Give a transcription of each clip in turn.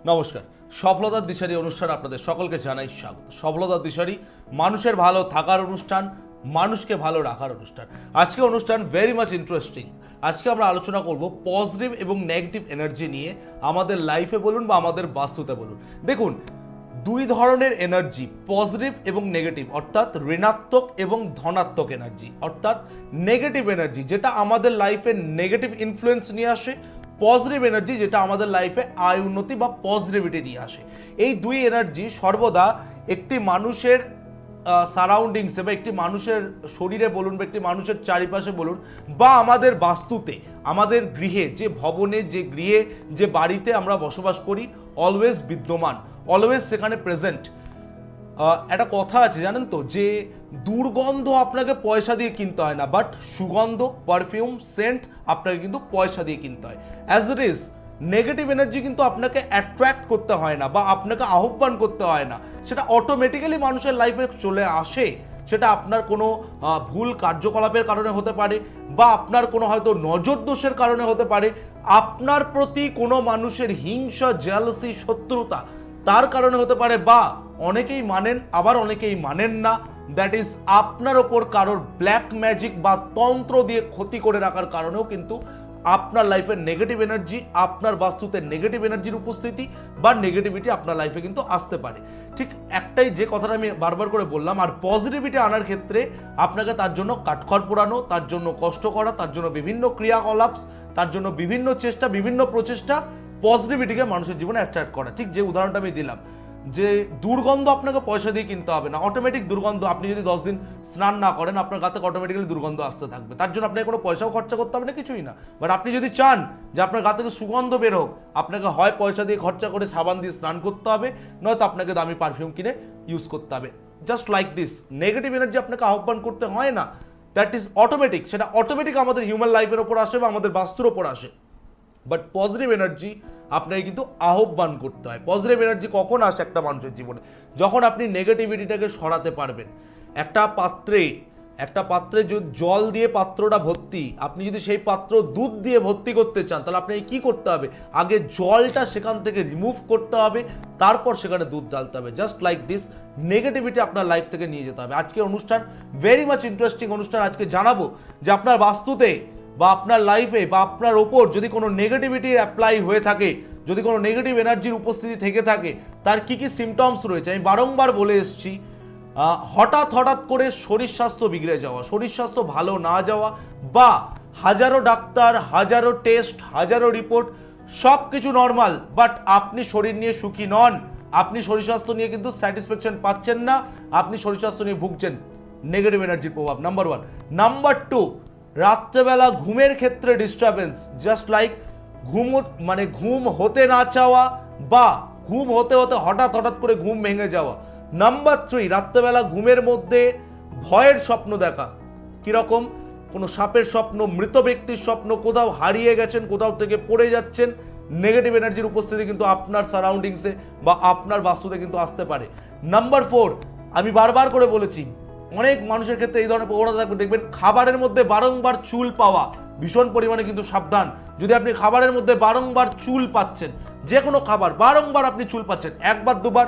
নমস্কার। সফলতার দিশারি অনুষ্ঠান আপনাদের সকলকে জানাই স্বাগত। সফলতার দিশারি মানুষের ভালো থাকার অনুষ্ঠান, মানুষকে ভালো রাখার অনুষ্ঠান। আজকে অনুষ্ঠান ভেরি মাচ ইন্টারেস্টিং। আজকে আমরা আলোচনা করব পজিটিভ এবং নেগেটিভ এনার্জি নিয়ে, আমাদের লাইফে বলুন বা আমাদের বাস্তুতে বলুন। দেখুন, দুই ধরনের এনার্জি, পজিটিভ এবং নেগেটিভ, অর্থাৎ ঋণাত্মক এবং ধনাত্মক এনার্জি। অর্থাৎ নেগেটিভ এনার্জি যেটা আমাদের লাইফে নেগেটিভ ইনফ্লুয়েন্স নিয়ে আসে, পজিটিভ এনার্জি যেটা আমাদের লাইফে আয় উন্নতি বা পজিটিভিটি নিয়ে আসে। এই দুই এনার্জি সর্বদা একটি মানুষের সারাউন্ডিংসে বা একটি মানুষের শরীরে বলুন বা একটি মানুষের চারিপাশে বলুন বা আমাদের বাস্তুতে, আমাদের গৃহে, যে ভবনে, যে গৃহে, যে বাড়িতে আমরা বসবাস করি, অলওয়েজ বিদ্যমান, অলওয়েজ সেখানে প্রেজেন্ট। একটা কথা আছে জানেন তো, যে দুর্গন্ধ আপনাকে পয়সা দিয়ে কিনতে হয় না, বাট সুগন্ধ, পারফিউম, সেন্ট আপনাকে কিন্তু পয়সা দিয়ে কিনতে হয়। As it is, negative energy কিন্তু আপনাকে অ্যাট্রাক্ট করতে হয় না বা আপনাকে আহ্বান করতে হয় না, সেটা অটোমেটিক্যালি মানুষের লাইফে চলে আসে। সেটা আপনার কোনো ভুল কার্যকলাপের কারণে হতে পারে, বা আপনার কোনো হয়তো নজর দোষের কারণে হতে পারে, আপনার প্রতি কোনো মানুষের হিংসা, জেলাসি, শত্রুতা তার কারণে হতে পারে, বা অনেকেই মানেন আবার অনেকেই মানেন না, দ্যাট ইজ আপনার ওপর কারোর ব্ল্যাক ম্যাজিক বা তন্ত্র দিয়ে ক্ষতি করে রাখার কারণেও কিন্তু আপনার লাইফের নেগেটিভ এনার্জি, আপনার বাস্তুতে নেগেটিভ এনার্জির উপস্থিতি বা নেগেটিভিটি আপনার লাইফে কিন্তু আসতে পারে। ঠিক একটাই যে কথাটা আমি বারবার করে বললাম। আর পজিটিভিটি আনার ক্ষেত্রে আপনাকে তার জন্য কাঠখড় পোড়ানো, তার জন্য কষ্ট করা, তার জন্য বিভিন্ন ক্রিয়াকলাপ, তার জন্য বিভিন্ন চেষ্টা, বিভিন্ন প্রচেষ্টা, পজিটিভিটিকে মানুষের জীবনে অ্যাট্রাক্ট করা। ঠিক যে উদাহরণটা আমি দিলাম, যে দুর্গন্ধ আপনাকে পয়সা দিয়ে কিনতে হবে না, অটোমেটিক দুর্গন্ধ। আপনি যদি 10 দিন স্নান না করেন, আপনার গাতে অটোমেটিক্যালি দুর্গন্ধ আসতে থাকবে। তার জন্য আপনাকে কোনো পয়সাও খরচা করতে হবে না, কিছুই না। বাট আপনি যদি চান যে আপনার গা থেকে সুগন্ধ বের হোক, আপনাকে হয় পয়সা দিয়ে খরচা করে সাবান দিয়ে স্নান করতে হবে, নয়তো আপনাকে দামি পারফিউম কিনে ইউজ করতে হবে। Just like this, negative energy আপনাকে আহ্বান করতে হয় না, দ্যাট ইজ অটোমেটিক। সেটা অটোমেটিক আমাদের হিউম্যান লাইফের ওপর আসে বা আমাদের বাস্তুর ওপর আসে। বাট পজিটিভ এনার্জি আপনাকে কিন্তু আহ্বান করতে হয়। পজিটিভ এনার্জি কখন আসে একটা মানুষের জীবনে? যখন আপনি নেগেটিভিটিটাকে সরাতে পারবেন। একটা পাত্রে যদি জল দিয়ে পাত্রটা ভর্তি, আপনি যদি সেই পাত্র দুধ দিয়ে ভর্তি করতে চান, তাহলে আপনাকে কি করতে হবে? আগে জলটা সেখান থেকে রিমুভ করতে হবে, তারপর সেখানে দুধ ঢালতে হবে। জাস্ট লাইক দিস, নেগেটিভিটি আপনার লাইফ থেকে নিয়ে যেতে হবে। আজকের অনুষ্ঠান ভেরি মাচ ইন্টারেস্টিং অনুষ্ঠান। আজকে জানাবো যে আপনার বাস্তুতে বা আপনার লাইফে বা আপনার ওপর যদি কোনো নেগেটিভিটির অ্যাপ্লাই হয়ে থাকে, যদি কোনো নেগেটিভ এনার্জির উপস্থিতি থেকে থাকে, তার কি কি সিমটমস রয়েছে। আমি বারংবার বলে এসেছি, হঠাৎ করে শরীর স্বাস্থ্য বিগড়ে যাওয়া, শরীর স্বাস্থ্য ভালো না যাওয়া, বা হাজারো ডাক্তার, হাজারো টেস্ট, হাজারো রিপোর্ট, সব কিছু নর্মাল, বাট আপনি শরীর নিয়ে সুখী নন, আপনি শরীর স্বাস্থ্য নিয়ে কিন্তু স্যাটিসফ্যাকশন পাচ্ছেন না, আপনি শরীর স্বাস্থ্য নিয়ে ভুগছেন। নেগেটিভ এনার্জির প্রভাব নাম্বার 1। নাম্বার 2, রাত্রেবেলা ঘুমের ক্ষেত্রে ডিস্টারবেন্স, জাস্ট লাইক ঘুম হতে না চাওয়া বা ঘুম হতে হতে হঠাৎ করে ঘুম ভেঙে যাওয়া। নাম্বার 3, রাত্রেবেলা ঘুমের মধ্যে ভয়ের স্বপ্ন দেখা। কিরকম? কোনো সাপের স্বপ্ন, মৃত ব্যক্তির স্বপ্ন, কোথাও হারিয়ে গেছেন, কোথাও থেকে পড়ে যাচ্ছেন। নেগেটিভ এনার্জির উপস্থিতি কিন্তু আপনার সারাউন্ডিংসে বা আপনার বাস্তুতে কিন্তু আসতে পারে। নাম্বার 4, আমি বারবার করে বলেছি, অনেক মানুষের ক্ষেত্রে এই ধরনের প্রবণতা থাকবে। দেখবেন খাবারের মধ্যে বারংবার চুল পাওয়া, ভীষণ পরিমাণে কিন্তু সাবধান। যদি আপনি খাবারের মধ্যে বারংবার চুল পাচ্ছেন, যে কোনো খাবার বারংবার আপনি চুল পাচ্ছেন, একবার দুবার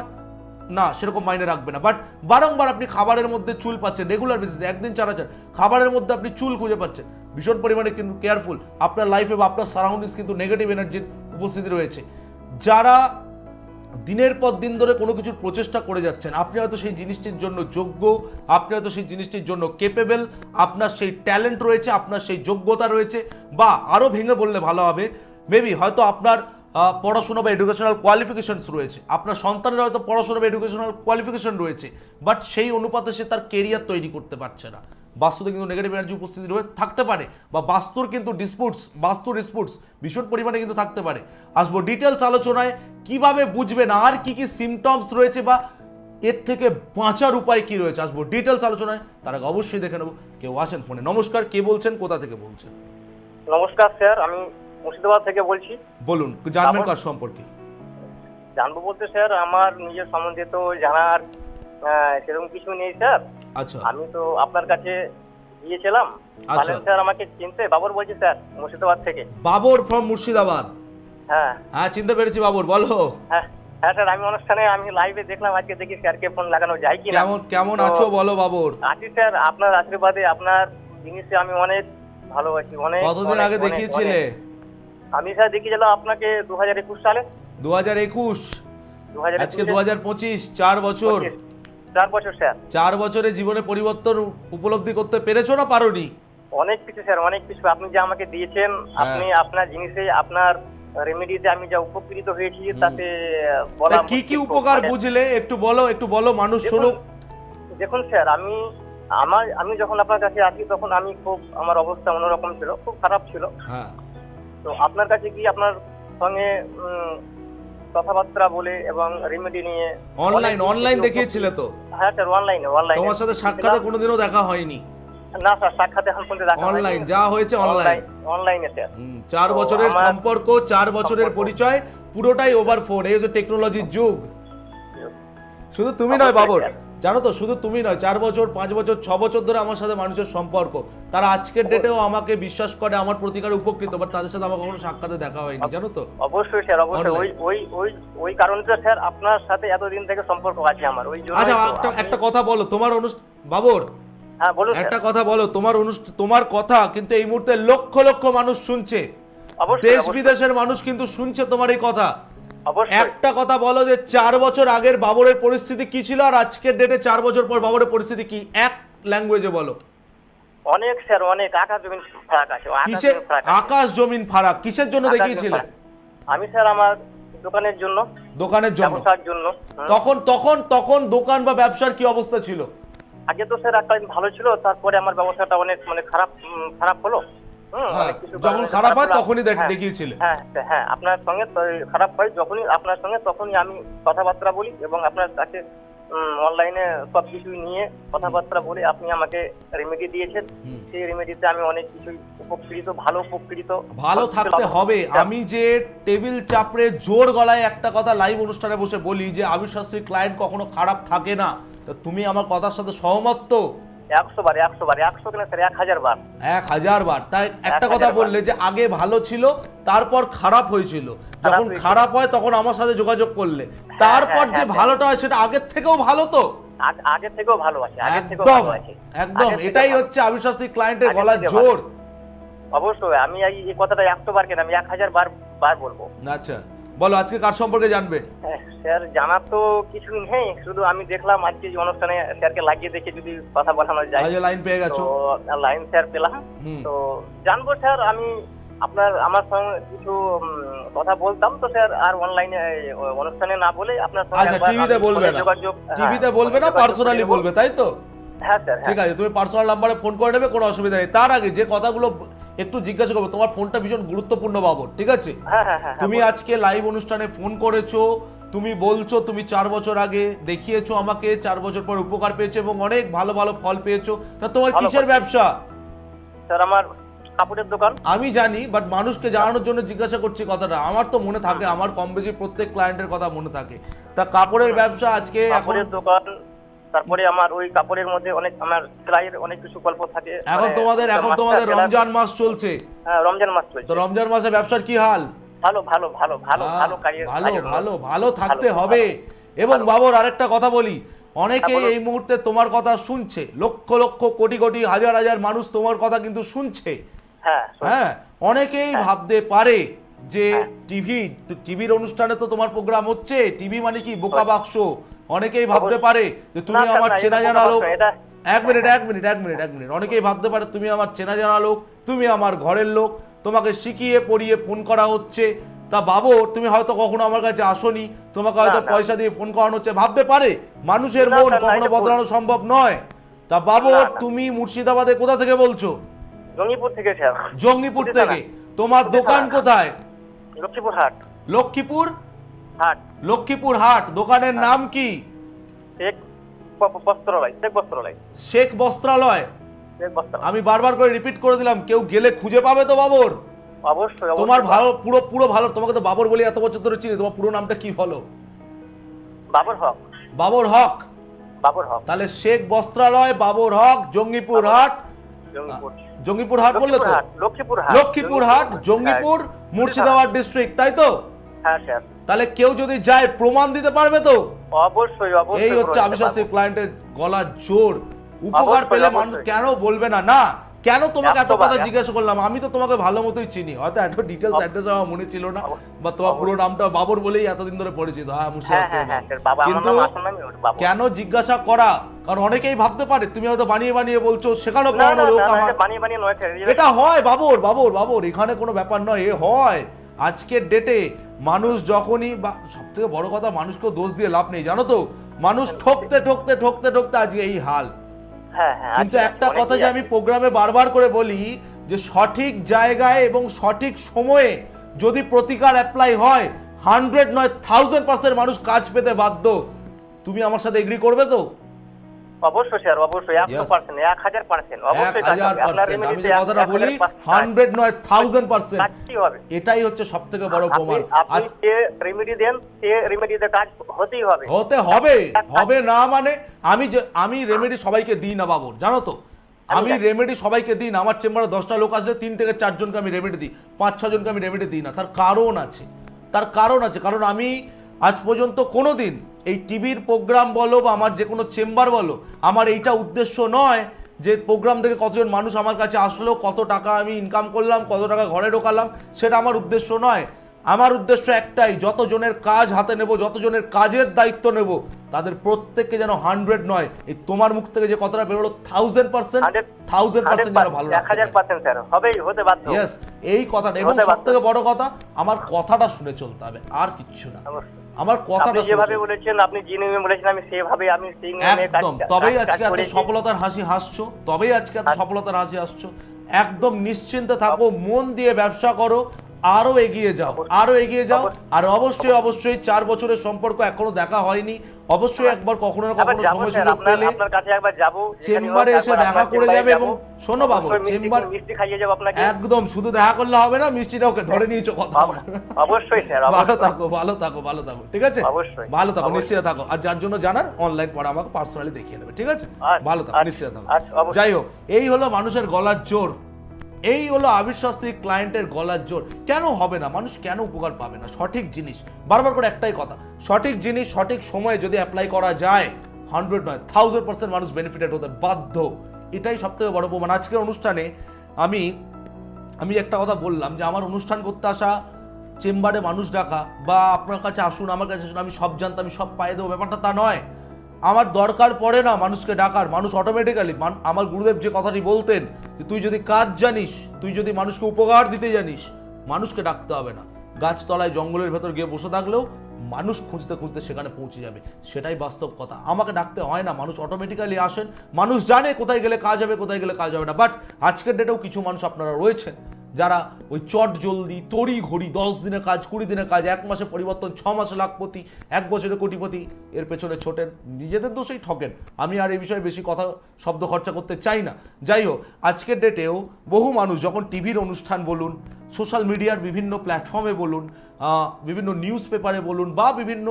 না সেরকম মাইনে রাখবে না, বাট বারংবার আপনি খাবারের মধ্যে চুল পাচ্ছেন, রেগুলার বেসিসে, একদিন 4 খাবারের মধ্যে আপনি চুল খুঁজে পাচ্ছেন, ভীষণ পরিমাণে কিন্তু কেয়ারফুল। আপনার লাইফে বা আপনার সারাউন্ডিংস কিন্তু নেগেটিভ এনার্জির উপস্থিতি রয়েছে। যারা দিনের পর দিন ধরে কোনো কিছুর প্রচেষ্টা করে যাচ্ছেন, আপনি হয়তো সেই জিনিসটির জন্য যোগ্য, আপনি হয়তো সেই জিনিসটির জন্য কেপেবল, আপনার সেই ট্যালেন্ট রয়েছে, আপনার সেই যোগ্যতা রয়েছে, বা আরও ভেঙে বললে ভালো হবে, মেবি হয়তো আপনার পড়াশোনা বা এডুকেশনাল কোয়ালিফিকেশনস রয়েছে, আপনার সন্তানের হয়তো পড়াশোনা বা এডুকেশনাল কোয়ালিফিকেশন রয়েছে, বাট সেই অনুপাতে সে তার কেরিয়ার তৈরি করতে পারছে না। বাস্তুতে কিন্তু নেগেটিভ এনার্জি উপস্থিতি রয়ে থাকতে পারে, বা বাস্তুর ডিসপুটস ভীষণ পরিমাণে কিন্তু থাকতে পারে। আসবো ডিটেলস আলোচনায়, কিভাবে বুঝবেন আর কি কি সিমটমস রয়েছে বা এর থেকে বাঁচার উপায় কি রয়েছে, আসবো ডিটেলস আলোচনায়। তার আগে অবশ্যই দেখে নেবো কেউ আসেন ফোনে। নমস্কার, কে বলছেন, কোথা থেকে বলছেন? নমস্কার স্যার, আমি মুর্শিদাবাদ থেকে বলছি। বলুন, জানবেন কার সম্পর্কে? জানবো বলতে স্যার, আমার নিজের সম্বন্ধে তো জানার সেরকম কিছু নেই স্যার। আচ্ছা, আমি তো আপনার কাছে গিয়েছিলাম, আচ্ছা বলেন স্যার আমাকে চিনতে। বাবর বলছি স্যার, মুর্শিদাবাদ থেকে। বাবর ফ্রম মুর্শিদাবাদ। হ্যাঁ হ্যাঁ চিনতে পেরেছি বাবুর, বলো। হ্যাঁ হ্যাঁ স্যার, আমি অনুষ্ঠানে আমি লাইভে দেখলাম, আজকে দেখি স্যারকে ফোন লাগানো যায় কি না। কেমন কেমন তো আছো বলো বাবুর। আছি স্যার, আপনার আশীর্বাদে, আপনার জিনিসে আমি অনেক ভালো আছি। অনেক কতদিন অনেক, আগে অনেক, দেখিয়েছিলে? অনেক। আমি স্যার দেখিয়েছিলাম আপনাকে 2021 সালে। 2021, 2021 আজকে 2025, 4 বছর। 4 বছর স্যার। 4 বছরে জীবনে পরিবর্তন উপলব্ধি করতে পেরেছো না পারোনি? অনেক কিছু স্যার, অনেক কিছু আপনি যে আমাকে দিয়েছেন, আপনি আপনার জিনিসে, আপনার রেমেডিতে আমি যা উপকৃত হয়েছি তাতে বলা তা কি কি উপকার বুঝলে একটু বলো, একটু বলো, মানুষ শুনুক। দেখুন স্যার, আমি যখন আপনার কাছে আসি তখন আমি খুব, আমার অবস্থা অন্যরকম ছিল, খুব খারাপ ছিল। হ্যাঁ, তো আপনার কাছে গিয়ে আপনার সঙ্গে কথাবার্তা বলে এবং রেমেডি নিয়ে অনলাইন দেখিয়েছিলে তো? হ্যাঁ স্যার, অনলাইনে। তোমার সাথে সাক্ষাতে কোনোদিনও দেখা হয়নি? না স্যার, সাক্ষাৎ এখন পর্যন্ত দেখা হয়নি। অনলাইন যা হয়েছে অনলাইনে স্যার। 4 বছরের সম্পর্ক, 4 বছরের পরিচয়, পুরোটাই ওভার ফোন। এই যে টেকনোলজির যুগ। শুধু তুমি নয় বাবর, জানো তো, শুধু তুমি নয়, 4 বছর, 5 বছর, 6 বছর ধরে আমার সাথে মানুষের সম্পর্ক, তারা আজকের ডেটেও আমাকে বিশ্বাস করে, আমার প্রতিকার উপকৃত, বাট তাদের সাথে আমার কখনো সাক্ষাতে দেখা হয়নি, জানো তো। অবশ্যই স্যার, অবশ্যই। ওই কারণে তো স্যার আপনার সাথে এতদিন থেকে সম্পর্ক আছে আমার, ওই জন্য। আচ্ছা একটা কথা বলো, তোমার বাবর, হ্যাঁ বলুন। একটা কথা বলো, তোমার কথা কিন্তু এই মুহূর্তে লক্ষ লক্ষ মানুষ শুনছে, দেশ বিদেশের মানুষ কিন্তু শুনছে তোমার এই কথা। একটা কথা বলো যে 4 বছর আগের বাবরের পরিস্থিতি কি ছিল আর আজকের ডেটে 4 বছর পর বাবরের পরিস্থিতি কি, এক ল্যাঙ্গুয়েজে বলো। অনেক স্যার, অনেক আকাশ জমিন ফারাক আছে। আকাশ জমিন ফারাক? কিসের জন্য দেখিয়েছিলে? আমি স্যার আমার দোকানের জন্য, ব্যবসার জন্য। তখন দোকান বা ব্যবসার কি অবস্থা ছিল? আগে তো স্যার একটা ভালো ছিল, তারপরে আমার ব্যবসাটা অনেক খারাপ হলো। যখন খারাপ হয় তখনই দেখিয়েছিলে? হ্যাঁ, আপনার সঙ্গে খারাপ হয় যখনই, আপনার সঙ্গে তখনই আমি কথাবার্তা বলি এবং আপনার কাছে অনলাইনে সবকিছু নিয়ে কথাবার্তা বলে আপনি আমাকে রেমেডি দিয়েছেন। সেই রেমেডিতে আমি অনেক কিছুই উপকৃত, ভালো থাকতে হবে। আমি যে টেবিল চাপড়ে জোর গলায় একটা কথা লাইভ অনুষ্ঠানে বসে বলি যে আবির শাস্ত্রীর ক্লায়েন্ট কখনো খারাপ থাকে না, তো তুমি আমার কথার সাথে সহমত তো? 100 বার, 100 কেন স্যার, 1000 বার। 1000 বার। তাই একটা কথা বললে যে আগে ভালো ছিল, তারপর খারাপ হয়েছিল, যখন খারাপ হয় তখন আমার সাথে যোগাযোগ করলে, তারপর যে ভালোটা হয় সেটা আগের থেকেও ভালো তো? আগের থেকেও ভালো আছে, একদম। এটাই হচ্ছে আবির শাস্ত্রীর ক্লায়েন্টের গলার জোর। অবশ্যই আমি এই কথাটা 100 বার কেন, আমি 1000 বার বলবো। আচ্ছা বলো, আজকে কার সম্পর্কে জানবে? স্যার জানার তো কিছু নেই, শুধু আমি দেখলাম আজকে অনুষ্ঠানে স্যারকে লাগিয়ে দেখে যদি কথা বলানো যায়। লাইন পেয়ে গেছো? লাইন স্যার পেলাম, তো জানবো স্যার। আমি আমার সঙ্গে কিছু কথা বলতাম তো স্যার, আর অনলাইনে অনুষ্ঠানে না বলে আপনার সঙ্গে। আচ্ছা, টিভিতে বলবে না, পার্সোনালি বলবে, তাই তো? হ্যাঁ স্যার। ঠিক আছে, তুমি পার্সোনাল নাম্বারে ফোন করে নেবে, কোনো অসুবিধা নেই। তার আগে যে কথাগুলো একটু জিজ্ঞাসা করবো, তোমার ফোনটা ভীষণ গুরুত্বপূর্ণ বাবর, ঠিক আছে? তুমি আজকে লাইভ অনুষ্ঠানে ফোন করেছো, তুমি বলছো তুমি 4 বছর আগে দেখিয়েছো আমাকে, 4 বছর পর উপকার পেয়েছো এবং অনেক ভালো ভালো ফল পেয়েছো। তা তোমার কিসের ব্যবসা? স্যার আমার কাপড়ের দোকান। আমি জানি, বাট মানুষকে জানানোর জন্য জিজ্ঞাসা করছি কথাটা। আমার তো মনে থাকে, আমার কম বেশি প্রত্যেক ক্লায়েন্টের কথা মনে থাকে। তা কাপড়ের ব্যবসা আজকে, কাপড়ের দোকান, তারপরে আমার ওই কাপড়ের মধ্যে অনেক আমার সেলাইয়ের অনেক কিছু গল্প থাকে। এখন তোমাদের রমজান মাস চলছে। হ্যাঁ, রমজান মাস চলছে। তো রমজান মাসে ব্যবসার কি হাল? ভালো থাকতে হবে। এবং বাবর আরেকটা কথা বলি, অনেকে এই মুহূর্তে তোমার কথা শুনছে, লক্ষ লক্ষ কোটি কোটি হাজার হাজার মানুষ তোমার কথা কিন্তু শুনছে। হ্যাঁ, অনেকেই ভাবতে পারে যে টিভির অনুষ্ঠানে তো তোমার প্রোগ্রাম হচ্ছে, টিভি মানে কি বোকা বাক্স। অনেকেই ভাবতে পারে যে তুমি আমার চেনা জানা লোক। এক মিনিট। অনেকেই ভাবতে পারে তুমি আমার চেনা জানা লোক, তুমি আমার ঘরের লোক, তোমাকে শিখিয়ে পড়িয়ে ফোন করা হচ্ছে। তা বাবর, তুমি হয়তো কখনো আমার কাছে আসোনি, তোমাকে হয়তো পয়সা দিয়ে ফোন করানো হচ্ছে, ভাবতে পারে। মানুষের মন কখনো বদলানো সম্ভব নয়। তা বাবর, তুমি মুর্শিদাবাদে কোথা থেকে বলছো? জঙ্গিপুর থেকে স্যার। জঙ্গিপুর থেকে। তোমার দোকান কোথায়? লক্ষ্মীপুর হাট। লক্ষ্মীপুর হাট। দোকানের নাম কি? শেখ বস্ত্রালয়। আমি বারবার করে রিপিট করে দিলাম, কেউ গেলে খুঁজে পাবে তো বাবর? অবশ্যই। তোমার ভালো, পুরো ভালো। তোমাকে তো বাবর বলি এত বছর ধরে চিনি, তোমার পুরো নামটা কি বলো? বাবর হক। তাহলে শেখ বস্ত্রালয়, বাবর হক, জঙ্গিপুর হাট, জঙ্গিপুর হাট বললে তো? লক্ষ্মীপুর হাট, জঙ্গিপুর, মুর্শিদাবাদ ডিস্ট্রিক্ট, তাই তো? হ্যাঁ স্যার। তাহলে কেউ যদি যায় প্রমাণ দিতে পারবে তো? অবশ্যই অবশ্যই। এই হচ্ছে আবিশাস্ত্রী ক্লায়েন্টের গলার জোর। উপকার পেলে মানুষ কেন বলবে না? না, কেন তোমাকে এত কথা জিজ্ঞাসা করলাম? আমি তো তোমাকে ভালো মতোই চিনি, হয়তো এত ডিটেলস অ্যাড্রেস আমার মনে ছিল না, বা তোমার পুরো নামটা বাবর বলেই এতদিন ধরে পরিচিত। হ্যাঁ, কিন্তু কেন জিজ্ঞাসা করা? কারণ অনেকেই ভাবতে পারে তুমি হয়তো বানিয়ে বানিয়ে বলছো, সেখানে পড়ানো লোক আমার। এটা হয় বাবর, বাবর, বাবর, এখানে কোনো ব্যাপার নয়, এ হয়। আজকের ডেটে মানুষ যখনই, বা সব থেকে বড় কথা, মানুষকেও দোষ দিয়ে লাভ নেই, জানো তো? মানুষ ঠকতে ঠকতে ঠকতে ঠকতে আজকে এই হাল। কিন্তু একটা কথা যে আমি প্রোগ্রামে বারবার করে বলি, যে সঠিক জায়গায় এবং সঠিক সময়ে যদি প্রতিকার অ্যাপ্লাই হয়, 100 নয় 1000% মানুষ কাজ পেতে বাধ্য। তুমি আমার সাথে এগ্রি করবে তো? অবশ্যই স্যার, অবশ্যই 100%, 1000%, অবশ্যই 1000%। আমি যে কথাটা বলি 100 নয় 1000%, এটাই হচ্ছে সবথেকে বড় প্রমাণ। আপনি যে রেমেডি দেন, সে রেমেডিতে কাজ হতেই হবে। হতে হবে, হবে না মানে? আমি রেমেডি সবাইকে দিই না বাবুর, জানো তো? আমি রেমেডি সবাইকে দিই না। আমার চেম্বারে 10টা লোক আসলে 3 থেকে 4 জনকে আমি রেমেডি দিই, 5-6 জনকে আমি রেমেডি দিই না। তার কারণ আছে, তার কারণ আছে। কারণ আমি আজ পর্যন্ত কোনোদিন এই টিভির প্রোগ্রাম বলো বা আমার যে কোনো চেম্বার বলো, আমার এইটা উদ্দেশ্য নয় যে প্রোগ্রাম থেকে কতজন মানুষ আমার কাছে আসলো, কত টাকা আমি ইনকাম করলাম, কত টাকা ঘরে ঢোকালাম, সেটা আমার উদ্দেশ্য নয়। আমার উদ্দেশ্য একটাই, যতজনের কাজ হাতে নেব, যতজনের কাজের দায়িত্ব নেব, তাদের প্রত্যেককে যেন 100 নয়, এই তোমার মুখ থেকে যে কথাটা বেরোলো 1000% যেন ভালো লাগে। 1000% স্যার, হবেই, হতে বাধ্য। ইয়েস, এই কথাটা। এবং সবথেকে বড় কথা, আমার কথাটা শুনে চলতে হবে, আর কিচ্ছু না। আমার কথাটা যেভাবে বলেছেন, আপনি যে নিয়মে বলেছেন, আমি সেভাবে, আমি সেই নিয়মে কাজ একদম। তবেই আজকে এত সফলতার হাসি হাসছো, তবেই আজকে এত সফলতার হাসি আসছো। একদম নিশ্চিন্তে থাকো, মন দিয়ে ব্যবসা করো, আরো এগিয়ে যাও, আরো এগিয়ে যাও। আর অবশ্যই অবশ্যই 4 বছরের সম্পর্ক এখনো দেখা হয়নি, অবশ্যই একবার কখনো না কখনো সময় সুযোগ পেলে আপনার কাছে একবার যাব, চেম্বারে এসে দেখা করে যাবে। এবং শোনো বাবু, চেম্বার মিষ্টি খাইয়ে যাব আপনাকে। একদম, শুধু দেখা করলে হবে না, মিষ্টিটা ওকে ধরে নিয়েছো কথা। অবশ্যই স্যার, ভালো থাকো, ভালো থাকো, ভালো থাকো, ঠিক আছে? অবশ্যই ভালো থাকো, নিশ্চিত থাকো। আর যার জন্য জানার, অনলাইন পরে আমাকে পার্সোনালি দেখিয়ে নেবে, ঠিক আছে? ভালো থাকো, নিশ্চিত থাকো। যাই হোক, এই হলো মানুষের গলার জোর, এই হলো আবিশাস্ত্রী ক্লায়েন্টের গলার জোর। কেন হবে না? মানুষ কেন উপকার পাবে না? সঠিক জিনিস, বারবার করে একটাই কথা, সঠিক জিনিস সঠিক সময়ে যদি অ্যাপ্লাই করা যায়, 100 নয় 1000% মানুষ বেনিফিটেড হতে বাধ্য। এটাই সব থেকে বড় প্রমাণ। আজকের অনুষ্ঠানে আমি একটা কথা বললাম, যে আমার অনুষ্ঠান করতে আসা, চেম্বারে মানুষ ডাকা, বা আপনার কাছে আসুন, আমার কাছে আসুন, আমি সব জানতাম, আমি সব পাইয়ে দেবো, ব্যাপারটা তা নয়। আমার দরকার পড়ে না মানুষকে ডাকার। মানুষ অটোমেটিক্যালি, আমার গুরুদেব যে কথাটি বলতেন, যে তুই যদি কাজ জানিস, তুই যদি মানুষকে উপকার দিতে জানিস, মানুষকে ডাকতে হবে না। গাছতলায় জঙ্গলের ভেতর গিয়ে বসে থাকলেও মানুষ খুঁজতে খুঁজতে সেখানে পৌঁছে যাবে, সেটাই বাস্তব কথা। আমাকে ডাকতে হয় না, মানুষ অটোমেটিক্যালি আসেন। মানুষ জানে কোথায় গেলে কাজ হবে, কোথায় গেলে কাজ হবে না। বাট আজকের ডেটেও কিছু মানুষ আপনারা রয়েছেন, যারা ওই চট জলদি, তড়ি ঘড়ি, 10 দিনের কাজ, 20 দিনের কাজ, 1 মাসে পরিবর্তন, 6 মাসে লাখপতি, 1 বছরে কোটিপতি, এর পেছনে ছোটেন, নিজেদের দোষেই ঠকেন। আমি আর এই বিষয়ে বেশি কথা শব্দ খরচা করতে চাই না। যাই হোক, আজকের ডেটেও বহু মানুষ যখন টিভির অনুষ্ঠান বলুন, সোশ্যাল মিডিয়ার বিভিন্ন প্ল্যাটফর্মে বলুন, বিভিন্ন নিউজ পেপারে বলুন, বা বিভিন্ন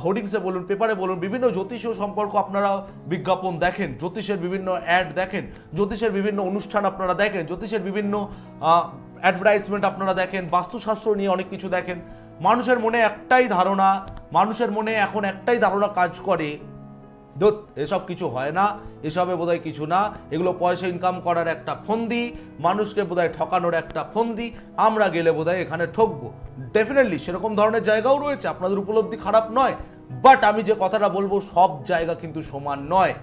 হোর্ডিংসে বলুন, পেপারে বলুন, বিভিন্ন জ্যোতিষীয় সম্পর্ক আপনারা বিজ্ঞাপন দেখেন, জ্যোতিষের বিভিন্ন অ্যাড দেখেন, জ্যোতিষের বিভিন্ন অনুষ্ঠান আপনারা দেখেন, জ্যোতিষের বিভিন্ন অ্যাডভার্টাইজমেন্ট আপনারা দেখেন, বাস্তুশাস্ত্র নিয়ে অনেক কিছু দেখেন। মানুষের মনে একটাই ধারণা, মানুষের মনে এখন একটাই ধারণা কাজ করে, ধুত, এসব কিছু হয় না, এসবে বোধহয় কিছু না, এগুলো পয়সা ইনকাম করার একটা ফন্দি, মানুষকে বোধহয় ঠকানোর একটা ফন্দি, আমরা গেলে বোধহয় এখানে ঠকবো। ডেফিনেটলি সেরকম ধরনের জায়গাও রয়েছে, আপনাদের উপলব্ধি খারাপ নয়। বাট আমি যে কথাটা বলবো, সব জায়গা কিন্তু সমান নয়,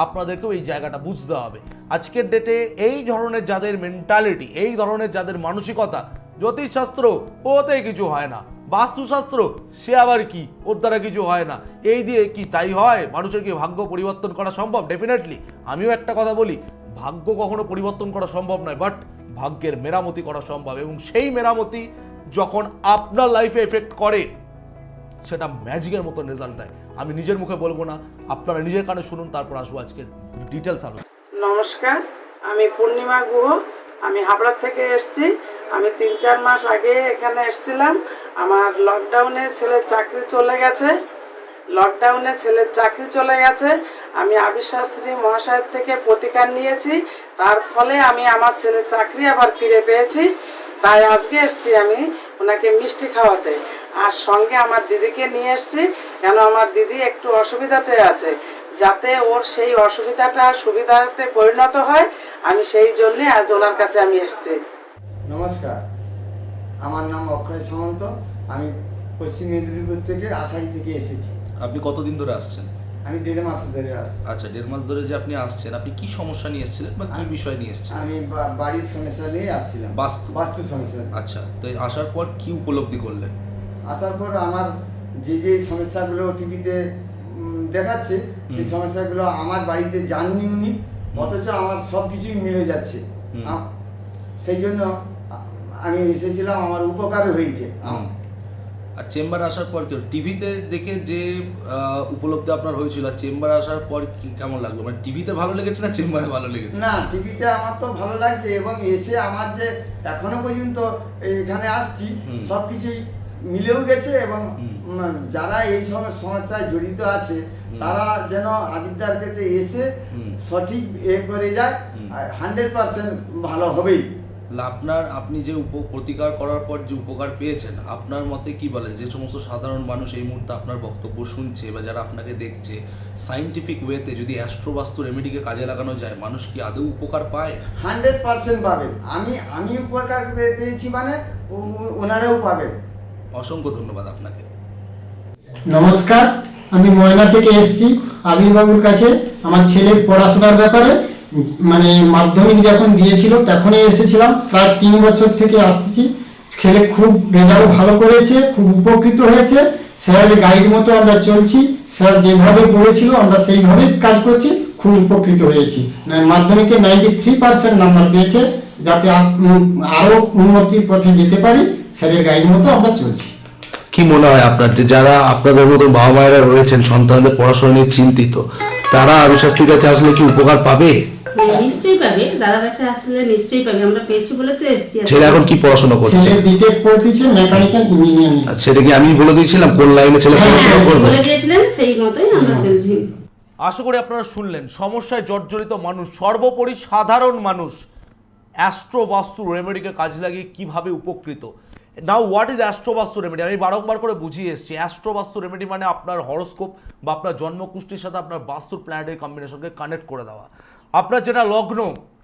আপনাদেরকেও এই জায়গাটা বুঝতে হবে। আজকের ডেটে এই ধরনের যাদের মেন্টালিটি, এই ধরনের যাদের মানসিকতা, জ্যোতিষশাস্ত্র ওতে কিছু হয় না, বাস্তুশাস্ত্র সে আবার কি, ওর দ্বারা কিছু হয় না, এই দিয়ে কি তাই হয়? মানুষের কি ভাগ্য পরিবর্তন করা সম্ভব? ডেফিনেটলি আমিও একটা কথা বলি, ভাগ্য কখনো পরিবর্তন করা সম্ভব নয়, বাট ভাগ্যের মেরামতি করা সম্ভব। এবং সেই মেরামতি যখন আপনার লাইফে এফেক্ট করে, সেটা ম্যাজিকের মতো রেজাল্ট দেয়। আমি নিজের মুখে বলবো না, আপনারা নিজের কানে শুনুন, তারপর আসবো আজকের ডিটেলস আলো। নমস্কার, আমি পূর্ণিমা গুহ, আমি হাবড়া থেকে এসেছি। আমি 3-4 মাস আগে এখানে এসেছিলাম। আমার লকডাউনে ছেলের চাকরি চলে গেছে, আমি আবির শাস্ত্রী মহাশয়ের থেকে প্রতিকার নিয়েছি, তার ফলে আমি আমার ছেলের চাকরি আবার ফিরে পেয়েছি। তাই আজকে এসছি আমি ওনাকে মিষ্টি খাওয়াতে, আর সঙ্গে আমার দিদিকে নিয়ে এসছি, কেন আমার দিদি একটু অসুবিধাতে আছে, যাতে ওর সেই অসুবিধাটা সুবিধাতে পরিণত হয়, আমি সেই জন্যে আজ ওনার কাছে আমি এসছি। নমস্কার, আমার নাম অক্ষয় সামন্ত। আমি পশ্চিম মেদিনীপুর থেকে আষাঢ়ি থেকে এসেছি। আপনি কতদিন ধরে আসছেন? আমি 1.5 মাস ধরে আসছি। আচ্ছা, 1.5 মাস ধরে যে আপনি আসছেন, আপনি কি সমস্যা নিয়ে এসেছিলেন বা কি বিষয় নিয়ে এসেছিলেন? আমি বাড়ির সমস্যা নিয়ে আসছিলাম, বাস্তু সমস্যা। আচ্ছা, তো আসার পর কি উপলব্ধি করলেন? আসার পর আমার যে সমস্যাগুলো টিভিতে দেখাচ্ছে, সেই সমস্যাগুলো আমার বাড়িতে জাননি উনি, অথচ আমার সব কিছুই মিলে যাচ্ছে। সেই জন্য আমি এসেছিলাম, আমার উপকার হয়েছে। আর চেম্বারে আসার পর কি টিভিতে দেখে যে উপলব্ধি আপনার হয়েছিল, আর চেম্বারে আসার পর কি কেমন লাগলো? মানে টিভিতে ভালো লেগেছে না চেম্বারে ভালো লেগেছে? না, টিভিতে আমার তো ভালো লাগছে, এবং এসে আমার যে এখনো পর্যন্ত এখানে আসছি সব কিছুই মিলেও গেছে, এবং যারা এই সমস্যায় জড়িত আছে তারা যেন আবিদ্যার কাছে এসে সঠিক করে যায়, 100% ভালো হবেই। আপনি যে প্রতিকার করার পর যে উপকার পেয়েছেন, আপনার মতে কি বলে যে সমস্ত সাধারণ মানুষ এই মুহূর্তে আপনার বক্তব্য শুনছে বা যারা আপনাকে দেখছে, সায়েন্টিফিক ওয়েতে যদি অ্যাস্ট্রোবাস্তু রেমেডিকে কাজে লাগানো যায়, মানুষ কি আদৌ উপকার পায়? 100% পাবেন। আমি উপকার পেয়েছি, মানে ওনারাও পাবেন। অসংখ্য ধন্যবাদ আপনাকে। নমস্কার, আমি ময়না থেকে এসেছি আবির বাবুর কাছে আমার ছেলের পড়াশোনার ব্যাপারে। মানে মাধ্যমিক যখন দিয়েছিল তখনই এসেছিলাম, প্রায় 3 বছর থেকে আসতেছি। ছেলে খুব রেজাল্ট ভালো করেছে, খুব উপকৃত হয়েছে। স্যারের গাইড মতো আমরা চলছি, স্যার যেভাবে বলেছিল আমরা সেইভাবেই কাজ করছি, খুব উপকৃত হয়েছি। মাধ্যমিকে 93% নাম্বার পেয়েছে, যাতে আরও উন্নতির পথে যেতে পারি, স্যারের গাইড মতো আমরা চলছি। কি মনে হয় আপনার, যে যারা আপনাদের মতন বাবা মায়েরা রয়েছেন সন্তানদের পড়াশোনা নিয়ে চিন্তিত, তারা আবির শাস্ত্রীর কাছে আসলে কি উপকার পাবে? নিশ্চয়ই পাবে, দাদার কাছে আসলে নিশ্চয়ই পাবে, আমরা পেয়েছি বলে তো এসেছি। ছেলে এখন কি পড়াশোনা করছে? ছেলে বিটেক পড়তেছে, মেকানিক্যাল ইঞ্জিনিয়ারিং। সেটা কি আমি বলে দিয়েছিলাম কোন লাইনে ছেলে পড়াশোনা করবে? বলে দিয়েছিলেন, সেই মতোই আমরা চলছি। আশা করি আপনারা শুনলেন, সমস্যায় জর্জরিত মানুষ, সর্বোপরি সাধারণ মানুষ অ্যাস্ট্রোবাস্তু রেমেডিকে কাজে লাগিয়ে কিভাবে উপকৃত। Now what is astrovastu remedy? আমি বারংবার করে বুঝিয়ে এসেছি, অ্যাস্ট্রোবাস্তু রেমেডি মানে আপনার হরোস্কোপ বা আপনার জন্মকুষ্ঠির সাথে আপনার বাস্তুর প্ল্যানেটের কম্বিনেশনকে কানেক্ট করে দেওয়া। আপনার যেটা লগ্ন,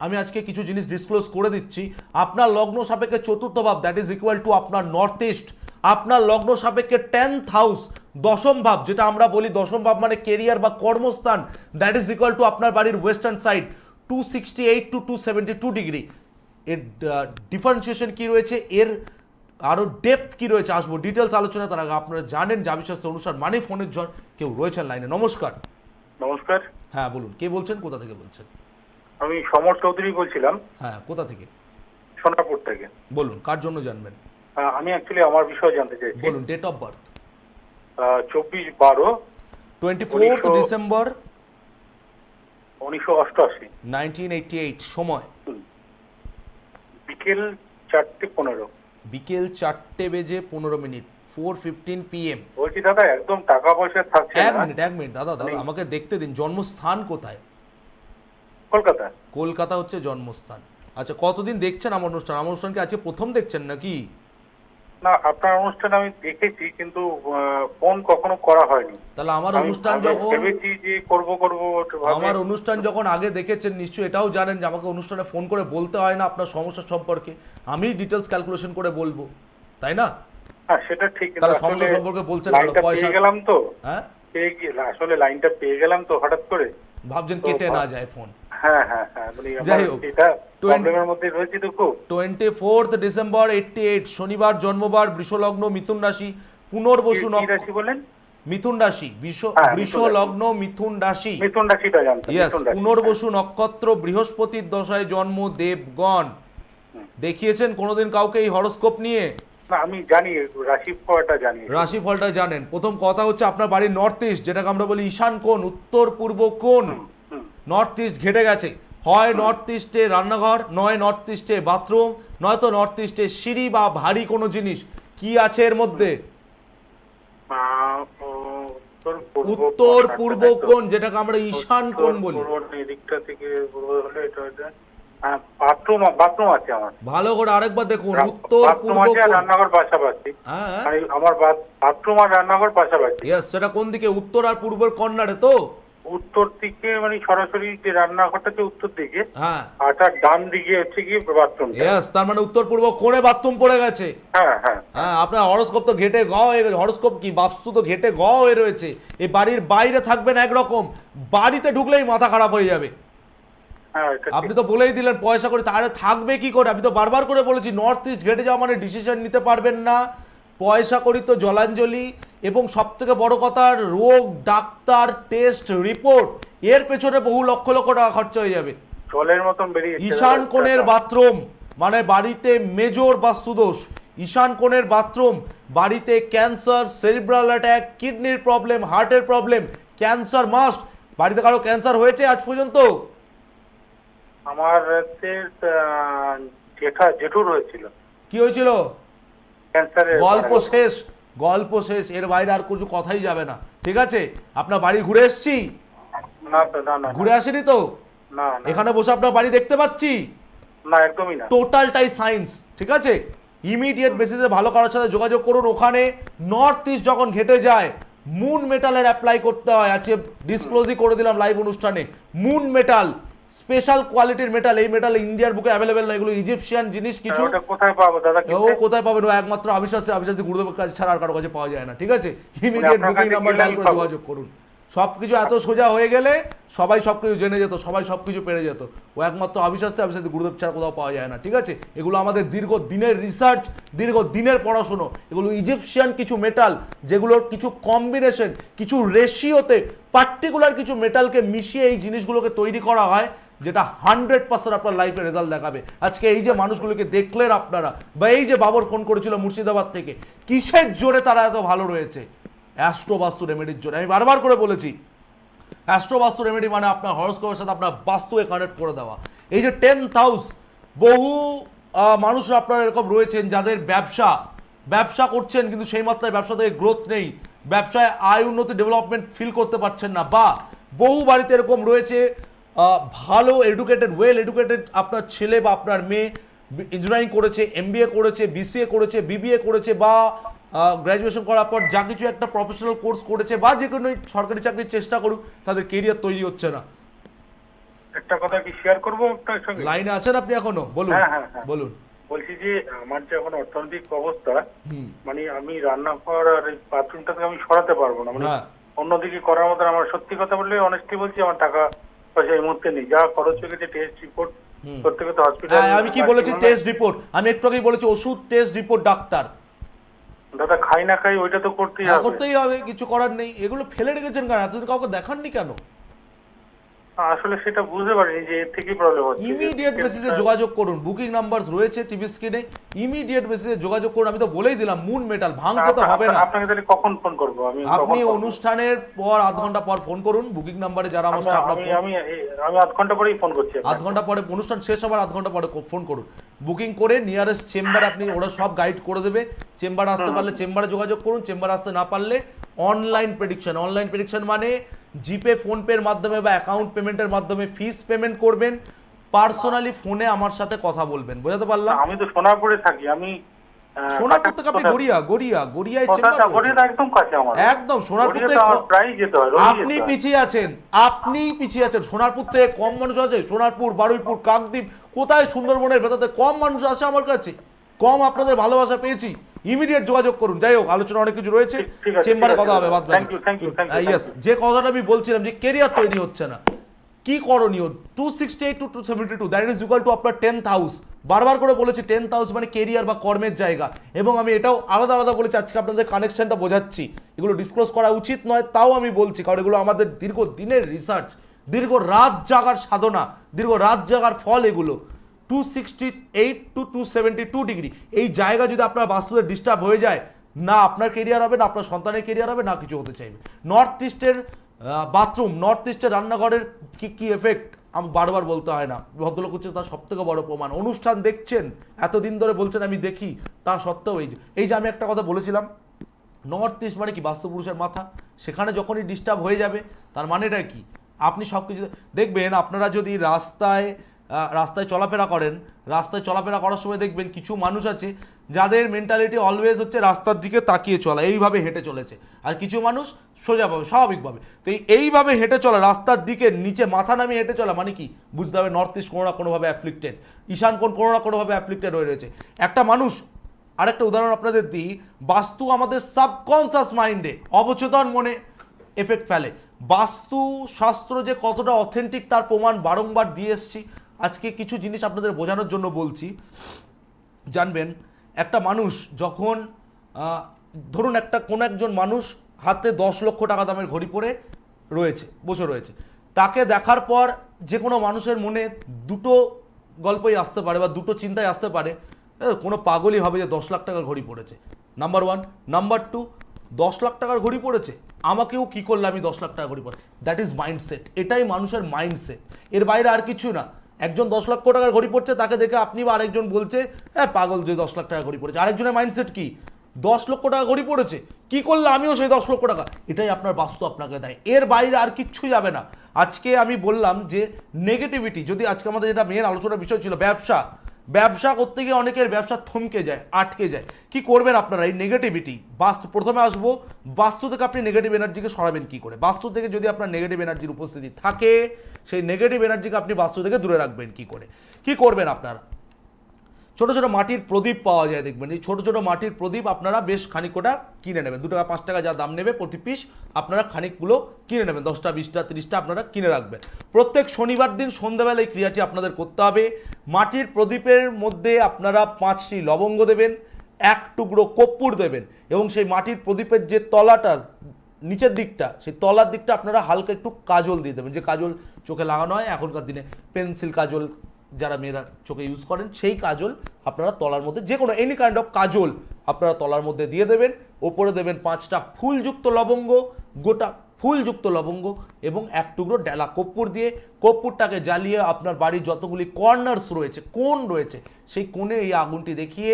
আমি আজকে কিছু জিনিস ডিসক্লোজ করে দিচ্ছি। আপনার লগ্ন সাপেক্ষে চতুর্থ ভাব, দ্যাট ইজ ইকুয়াল টু আপনার নর্থ ইস্ট। আপনার লগ্ন সাপেক্ষে 10th হাউস, দশম ভাব, যেটা আমরা বলি দশম ভাব মানে কেরিয়ার বা কর্মস্থান, দ্যাট ইজ ইকুয়াল টু আপনার বাড়ির ওয়েস্টার্ন সাইড, 268 to 272 ডিগ্রি। এর ডিফারেন্সিয়েশন কি রয়েছে, এর আরও ডেপথ কি রয়েছে, আসবো ডিটেলস আলোচনা। তার আগে আপনারা জানেন যে আবির শাস্ত্রী অনুষ্ঠান মানে ফোনের ঝড়। কেউ রয়েছেন লাইনে? নমস্কার। নমস্কার। হ্যাঁ বলুন, কে বলছেন, কোথা থেকে বলছেন? আমি সমর চৌধুরী বলছিলাম। হ্যাঁ, কোথা থেকে? সোনাপুর থেকে। বলুন, কার জন্য জানবেন? আমি অ্যাকচুয়ালি আমার বিষয় জানতে চাইছি। বলুন। Date of birth? 24/12 ডিসেম্বর 1988। 1988। সময়? বিকেল 4:15। বিকেল 4:15, 4:15 PM। বলছি দাদা, একদম টাকা পয়সা থাকছে না। এক মিনিট দাদা, আমাকে দেখতে দিন। জন্মস্থান কোথায়? কলকাতা। কলকাতা হচ্ছে জন্মস্থান। আচ্ছা, কতদিন দেখছেন আমার অনুষ্ঠান? আমার অনুষ্ঠানকে আজকে প্রথম দেখছেন নাকি? না, আপনার অনুষ্ঠান আমি দেখেছি, কিন্তু ফোন কখনো করা হয়নি। তাহলে আমার অনুষ্ঠান যখন ভেবেছি যে করব আমার অনুষ্ঠান যখন আগে দেখেছেন, নিশ্চয়ই এটাও জানেন যে আমাকে অনুষ্ঠানে ফোন করে বলতে হয় না আপনার সমস্যা সম্পর্কে, আমি ডিটেলস ক্যালকুলেশন করে বলবো, তাই না? হ্যাঁ, সেটা ঠিক। তাহলে সমস্যা সম্পর্কে বলছেন না, পয়সা পেয়ে গেলাম তো। হ্যাঁ, আসলে লাইনটা পেয়ে গেলাম তো হঠাৎ করে, ভাবছেন কেটে না যায় ফোন। হ্যাঁ, যাই হোক, এটা প্রবলেমের মধ্যে রয়েছে তো খুব। 24 ডিসেম্বর 88, শনিবার জন্মবার, বৃষলগ্ন, মিথুন রাশি, পুনর্বসু রাশি বলেন? মিথুন রাশি, বৃষলগ্ন, মিথুন রাশি। মিথুন রাশিটা জানতাম। ইয়েস, পুনর্বসু নক্ষত্র, বৃহস্পতির দশায় জন্ম দেবগণ। দেখিয়েছেন কোনোদিন কাউকে এই হরোস্কোপ নিয়ে? না, আমি জানি রাশিফলটা জানি। রাশিফলটা জানেন। প্রথম কথা হচ্ছে আপনার বাড়ির নর্থ ইস্ট, যেটাকে আমরা বলি ঈশান কোণ, উত্তর পূর্ব কোণ। নর্থ ইস্ট ঘেটে গেছে, হয় নর্থ ইস্টে রান্নাঘর, নয় নর্থ ইস্টে বাথরুম, নয়তো নর্থ ইস্টে সিঁড়ি বা ভারী কোনো জিনিস। কি আছে এর মধ্যে? উত্তর পূর্ব কোণ, যেটাকে আমরা ঈশান কোণ বলি। এদিকটা থেকে পূর্ব হলে এটা বাথরুম আছে আমার। ভালো করে আরেকবার দেখুন, উত্তর পূর্ব আছে আর কোণ। রান্নাঘর পাশাপাশি। হ্যাঁ, মানে আমার বাথরুম আর রান্নাঘর পাশাপাশি। ইয়েস, সেটা কোন দিকে? উত্তর আর পূর্বের কর্নারে তো? উত্তর দিকে, মানে সরাসরি যে রান্নাঘরটা আছে উত্তর দিকে, হ্যাঁ, আর তার ডান দিকে হচ্ছে কি বাথরুম। ইয়েস, তার মানে উত্তর পূর্ব কোণে বাথরুম পড়ে গেছে। হ্যাঁ হ্যাঁ হ্যাঁ, আপনার হরস্কোপ তো ঘেটে গ হয়ে গেছে। হরস্কোপ কি, বাস্তু তো ঘেটে গ হয়ে রয়েছে। এই বাড়ির বাইরে থাকবেন একরকম, বাড়িতে ঢুকলেই মাথা খারাপ হয়ে যাবে। হ্যাঁ, এটা আপনি তো বলেই দিলেন পয়সা করে, তাহলে থাকবে কি করে? আমি তো বারবার করে বলেছি, নর্থ ইস্ট ঘেটে যাওয়া মানে ডিসিশন নিতে পারবেন না, পয়সা করি তো জলাঞ্জলি, এবং সব থেকে বড় কথা রোগ, ডাক্তার, টেস্ট, রিপোর্ট, এর পেছনে বহু লক্ষ লক্ষ টাকা খরচা হয়ে যাবে। জলের মতন বেরিয়ে ঈশান কোণের বাথরুম মানে বাড়িতে মেজর বাস্তুদোষ। ঈশান কোণের বাথরুম বাড়িতে ক্যান্সার, সেরিব্রাল অ্যাটাক, কিডনির প্রবলেম, হার্টের প্রবলেম, ক্যান্সার মাস্ট। বাড়িতে কারো ক্যান্সার হয়েছে আজ পর্যন্ত? আমার জেঠুর হয়েছিল। কি হয়েছিল? ক্যান্সারের। গল্প শেষ, গল্প শেষ, এর বাইরে আর কিছু কথাই যাবে না, ঠিক আছে? আপনার বাড়ি ঘুরে এসছি? না তো, না না ঘুরে আসেনি তো? না না এখানে বসে আপনার বাড়ি দেখতে পাচ্ছি, না, একদমই না। টোটালটাই সায়েন্স, ঠিক আছে? ইমিডিয়েট বেসিসে ভালো কারোর সাথে যোগাযোগ করুন। ওখানে নর্থ ইস্ট যখন ঘেটে যায়, মুন মেটালের অ্যাপ্লাই করতে হয়। আজকে ডিসক্লোজই করে দিলাম লাইভ অনুষ্ঠানে, মুন মেটাল স্পেশাল কোয়ালিটির মেটাল। এই মেটাল ইন্ডিয়ার বুকে অ্যাভেলেবেল না, এগুলো ইজিপশিয়ান জিনিস কিছু। ওটা কোথায় পাবো দাদা? ও কোথায় পাবেন? ও একমাত্র আবিশ্বাসী গুরুদেবের কাছে ছাড়া আর কারো কাছে পাওয়া যায় না, ঠিক আছে? ইমিডিয়েট আপনার বুকিং কাছে নাম্বার গেলে ডায়াল আমি করে পাবো। যোগাযোগ করুন। সবকিছু এত সোজা হয়ে গেলে সবাই সবকিছু জেনে যেত, সবাই সবকিছু পেরে যেত। ও একমাত্র আবিশ্বাসী গুরুদেব ছাড়া কোথাও পাওয়া যায় না, ঠিক আছে? এগুলো আমাদের দীর্ঘ দিনের রিসার্চ, দীর্ঘ দিনের পড়াশুনো। এগুলো ইজিপশিয়ান কিছু মেটাল, যেগুলোর কিছু কম্বিনেশন, কিছু রেশিওতে পার্টিকুলার কিছু মেটালকে মিশিয়ে এই জিনিসগুলোকে তৈরি করা হয়, যেটা 100% আপনার লাইফে রেজাল্ট দেখাবে। আজকে এই যে মানুষগুলোকে দেখলেন আপনারা, বা এই যে বাবর ফোন করেছিল মুর্শিদাবাদ থেকে, কিসের জোরে তারা এত ভালো রয়েছে? অ্যাস্ট্রোবাস্তু রেমেডির জন্য। আমি বারবার করে বলেছি, অ্যাস্ট্রোবাস্তু রেমেডি মানে আপনার হরস্কোপের সাথে আপনার বাস্তুকে কানেক্ট করে দেওয়া। এই যে 10th হাউস, বহু মানুষ আপনারা এরকম রয়েছেন যাদের ব্যবসা করছেন, কিন্তু সেই মাত্রায় ব্যবসা থেকে গ্রোথ নেই, ব্যবসায় আয় উন্নতি, ডেভেলপমেন্ট ফিল করতে পারছেন না। বা বহু বাড়িতে এরকম রয়েছে, ভালো এডুকেটেড, ওয়েল এডুকেটেড আপনার ছেলে বা আপনার মেয়ে ইঞ্জিনিয়ারিং করেছে, MBA করেছে, BCA করেছে, BBA করেছে, বা গ্র্যাজুয়েশন করার পর যা কিছু একটা প্রফেশনাল কোর্স করেছে, বা যে কোনো সরকারি চাকরির চেষ্টা করুক, তাদের কেরিয়ার তৈরি হচ্ছে না। একটা কথা কি শেয়ার করবো আপনার সঙ্গে? লাইনে আছেন আপনি এখনো? বলুন। হ্যাঁ, হ্যাঁ, হ্যাঁ। বলুন। বলছি যে আমার যে এখন অর্থনৈতিক অবস্থা, হুম। মানে আমি রান্নাঘর আর এই বাথরুমটাকে আমি সরাতে পারবো না। মানে হ্যাঁ। অন্যদিকে করার মতো আমার, সত্যি কথা বললে অনেস্টলি বলছি, আমার টাকা পয়সা এই মুহূর্তে নেই। যা খরচ হয়ে গেছে টেস্ট রিপোর্ট করতে করতে হসপিটাল। হ্যাঁ, আমি কি বলেছি? Test report. আমি একটু আগেই বলেছি ওষুধ, টেস্ট রিপোর্ট, ডাক্তার। দাদা খাই না খাই ওইটা তো করতেই হবে। করতেই হবে, কিছু করার নেই। এগুলো ফেলে রেখেছেন কেন? এতদিন কাউকে দেখাননি কেন? আসলে সেটা বুঝতে পারিনি যে এর থেকেই প্রবলেম হচ্ছে। ইমিডিয়েট বেসিসে যোগাযোগ করুন। বুকিং নাম্বার রয়েছে টিভি স্ক্রিনে, ইমিডিয়েট বেসিসে যোগাযোগ করুন। আমি তো বলেই দিলাম, মুন মেটাল ভাঙতে তো হবে না। আপনাকে তাহলে কখন ফোন করবো? আপনি অনুষ্ঠানের পর আধ ঘন্টা পর ফোন করুন। বুকিং নাম্বারে যারা আমার স্টাফরা আমি আধ ঘন্টা পরেই ফোন করছি। আধ ঘন্টা পরে অনুষ্ঠান শেষ হবার আধ ঘন্টা পরে ফোন করুন। বুকিং করে নিয়ারেস্ট চেম্বারে আপনি, ওরা সব গাইড করে দেবে। চেম্বারে আসতে পারলে চেম্বারে যোগাযোগ করুন, চেম্বারে আসতে না পারলে অনলাইন প্রেডিকশন। অনলাইন প্রেডিকশন মানে জিপে, ফোনপের মাধ্যমে বা অ্যাকাউন্ট পেমেন্টের মাধ্যমে ফিস পেমেন্ট করবেন, পার্সোনালি ফোনে আমার সাথে কথা বলবেন। বোঝাতে পারলাম? আমি তো সোনারপুরে থাকি। আমি সোনারপুর থেকে আপনি গড়িয়ায় চেম্বার, একদম কাছে আমার। একদম সোনারপুর থেকে প্রায় যেতে হয়। আপনি পিছিয়ে আছেন। সোনারপুর থেকে কম মানুষ আছে? সোনারপুর, বারুইপুর, কাকদ্বীপ, কোথায় সুন্দরবনের ভেতরে কম মানুষ আসে আমার কাছে? কম আপনাদের ভালোবাসা পেয়েছি। ইমিডিয়েট যোগাযোগ করুন। যাই হোক, আলোচনা অনেক কিছু রয়েছে, চেম্বারে কথা হবে। বাদ বাকি যে কথাটা আমি বলছিলাম, যে কেরিয়ার তৈরি হচ্ছে না, কি করণীয়? 268 to 272, that is equal to আপনার 10th হাউস। বারবার করে বলেছি 10th হাউস মানে কেরিয়ার বা কর্মের জায়গা। এবং আমি এটাও আলাদা আলাদা বলেছি, আজকে আপনাদের কানেকশনটা বোঝাচ্ছি। এগুলো ডিসক্লোজ করা উচিত নয়, তাও আমি বলছি, কারণ এগুলো আমাদের দীর্ঘ দিনের রিসার্চ, দীর্ঘ রাত জাগার সাধনা, দীর্ঘ রাত জাগার ফল এগুলো। 268 to 272 ডিগ্রি এই জায়গা যদি আপনার বাস্তুতে ডিস্টার্ব হয়ে যায়, না আপনার কেরিয়ার হবে, না আপনার সন্তানের কেরিয়ার হবে, না কিছু হতে চাইবে। নর্থ ইস্টের বাথরুম, নর্থ ইস্টের রান্নাঘরের কি এফেক্ট আমি বারবার বলতে হয় না। ভদ্রলোক হচ্ছে তার সব থেকে বড় প্রমাণ। অনুষ্ঠান দেখছেন, এতদিন ধরে বলছেন আমি দেখি, তা সত্ত্বেও এই যে আমি একটা কথা বলেছিলাম নর্থ ইস্ট মানে কি বাস্তুপুরুষের মাথা, সেখানে যখনই ডিস্টার্ব হয়ে যাবে তার মানেটা কি, আপনি সব কিছু দেখবেন। আপনারা যদি রাস্তায় চলাফেরা করেন, রাস্তায় চলাফেরা করার সময় দেখবেন কিছু মানুষ আছে যাদের মেন্টালিটি অলওয়েজ হচ্ছে রাস্তার দিকে তাকিয়ে চলা, এইভাবে হেঁটে চলেছে, আর কিছু মানুষ সোজাভাবে স্বাভাবিকভাবে। তো এইভাবে হেঁটে চলা, রাস্তার দিকে নিচে মাথা নামিয়ে হেঁটে চলা মানে কি বুঝতে হবে নর্থ ইস্ট কোনো না কোনোভাবে অ্যাফ্লিক্টেড, ঈশান কোণ কোনো না কোনোভাবে অ্যাফ্লিক্টেড হয়ে রয়েছে। একটা মানুষ, আরেকটা উদাহরণ আপনাদের দিই, বাস্তু আমাদের সাবকনসিয়াস মাইন্ডে, অবচেতন মনে এফেক্ট ফেলে। বাস্তু শাস্ত্র যে কতটা অথেন্টিক তার প্রমাণ বারংবার দিয়ে এসছি। আজকে কিছু জিনিস আপনাদের বোঝানোর জন্য বলছি, জানবেন। একটা মানুষ যখন ধরুন কোনো একজন মানুষ হাতে 10 লক্ষ টাকা দামের ঘড়ি পরে বসে রয়েছে, তাকে দেখার পর যে কোনো মানুষের মনে দুটো গল্পই আসতে পারে বা দুটো চিন্তাই আসতে পারে, কোনো পাগলই হবে যে 10 লাখ টাকার ঘড়ি পড়েছে, নাম্বার 1। নাম্বার 2, 10 লাখ টাকার ঘড়ি পড়েছে, আমাকেও কি করলে আমি 10 লাখ টাকা ঘড়ি পড়ে। দ্যাট ইজ মাইন্ডসেট, এটাই মানুষের মাইন্ডসেট, এর বাইরে আর কিছু না। একজন 10 লক্ষ টাকার ঘড়ি পড়ছে, তাকে দেখে আপনি বা আরেকজন বলছে হ্যাঁ পাগল যে 10 লাখ টাকা ঘড়ি পড়েছে। আরেকজনের মাইন্ডসেট কি, 10 লক্ষ টাকা ঘড়ি পড়েছে, কি করলে আমিও সেই 10 লক্ষ টাকা। এটাই আপনার বাস্তু আপনাকে দেয়, এর বাইরে আর কিচ্ছুই যাবে না। আজকে আমি বললাম যে নেগেটিভিটি, যদি আজকে আমাদের যেটা মেন আলোচনার বিষয় ছিল ব্যবসা করতে গিয়ে অনেকের ব্যবসা থমকে যায়, আটকে যায়। কি করবেন আপনারা এই নেগেটিভিটি, প্রথমে আসবো বাস্তু থেকে আপনি নেগেটিভ এনার্জিকে সরাবেন কি করে। বাস্তু থেকে যদি আপনার নেগেটিভ এনার্জির উপস্থিতি থাকে, সেই নেগেটিভ এনার্জিকে আপনি বাস্তু থেকে দূরে রাখবেন কি করে। কি করবেন আপনারা, ছোটো ছোটো মাটির প্রদীপ পাওয়া যায়, দেখবেন এই ছোটো ছোটো মাটির প্রদীপ আপনারা বেশ খানিকটা কিনে নেবেন, 2 টাকা 5 টাকা যা দাম নেবে প্রতি পিস, আপনারা খানিকগুলো কিনে নেবেন, 10টা 20টা 30টা আপনারা কিনে রাখবেন। প্রত্যেক শনিবার দিন সন্ধ্যাবেলা এই ক্রিয়াটি আপনাদের করতে হবে। মাটির প্রদীপের মধ্যে আপনারা 5টি লবঙ্গ দেবেন, 1 টুকরো কর্পূর দেবেন, এবং সেই মাটির প্রদীপের যে তলাটা নিচের দিকটা, সেই তলার দিকটা আপনারা হালকা একটু কাজল দিয়ে দেবেন, যে কাজল চোখে লাগানো হয় এখনকার দিনে, পেন্সিল কাজল যারা মেয়েরা চোখে ইউজ করেন, সেই কাজল আপনারা তলার মধ্যে, যে কোনো এনি কাইন্ড অফ কাজল আপনারা তলার মধ্যে দিয়ে দেবেন। ওপরে দেবেন 5টা ফুলযুক্ত লবঙ্গ, গোটা ফুলযুক্ত লবঙ্গ, এবং 1 টুকরো ডেলা কর্পূর দিয়ে কর্পূরটাকে জ্বালিয়ে আপনার বাড়ির যতগুলি কর্নার্স রয়েছে, কোণ রয়েছে, সেই কোণে এই আগুনটি দেখিয়ে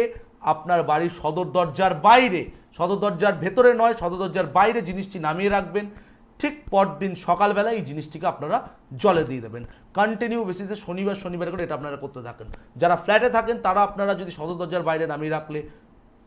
আপনার বাড়ির সদর দরজার বাইরে, সদর দরজার ভেতরে নয়, সদর দরজার বাইরে জিনিসটি নামিয়ে রাখবেন। ঠিক পরদিন সকালবেলা এই জিনিসটিকে আপনারা জলে দিয়ে দেবেন। কন্টিনিউ বেসিসে শনিবার করে এটা আপনারা করতে থাকেন। যারা ফ্ল্যাটে থাকেন তারা আপনারা যদি সদর দরজার বাইরে নামিয়ে রাখলে,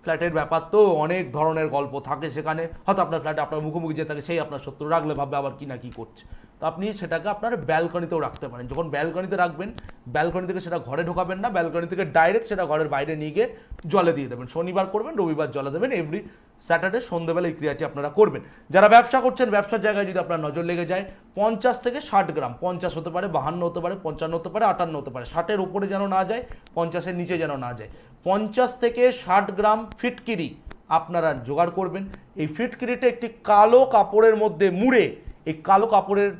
ফ্ল্যাটের ব্যাপার তো অনেক ধরনের গল্প থাকে সেখানে, হয়তো আপনার ফ্ল্যাটে আপনার মুখোমুখি যে থাকে সেই আপনার শত্রু, রাখলে ভাববে আবার কি না কি করছে, তো আপনি সেটাকে আপনার ব্যালকনিতেও রাখতে পারেন। যখন ব্যালকনিতে রাখবেন, ব্যালকনি থেকে সেটা ঘরে ঢোকাবেন না, ব্যালকনি থেকে ডাইরেক্ট সেটা ঘরের বাইরে নিয়ে গিয়ে জলে দিয়ে দেবেন। শনিবার করবেন, রবিবার জলে দেবেন, এভরি স্যাটারডে সন্ধ্যেবেলা এই ক্রিয়াটি আপনারা করবেন। যারা ব্যবসা করছেন, ব্যবসার জায়গায় যদি আপনার নজর লেগে যায়, 50 থেকে 60 গ্রাম, 50 হতে পারে, 52 হতে পারে, 55 হতে পারে, 58 হতে পারে, 60-এর উপরে যেন না যায়, 50-এর নিচে যেন না যায়, 50 থেকে 60 গ্রাম ফিটকিরি আপনারা জোগাড় করবেন। এই ফিটকিরিটা একটি কালো কাপড়ের মধ্যে মুড়ে, এই কালো কাপড়ের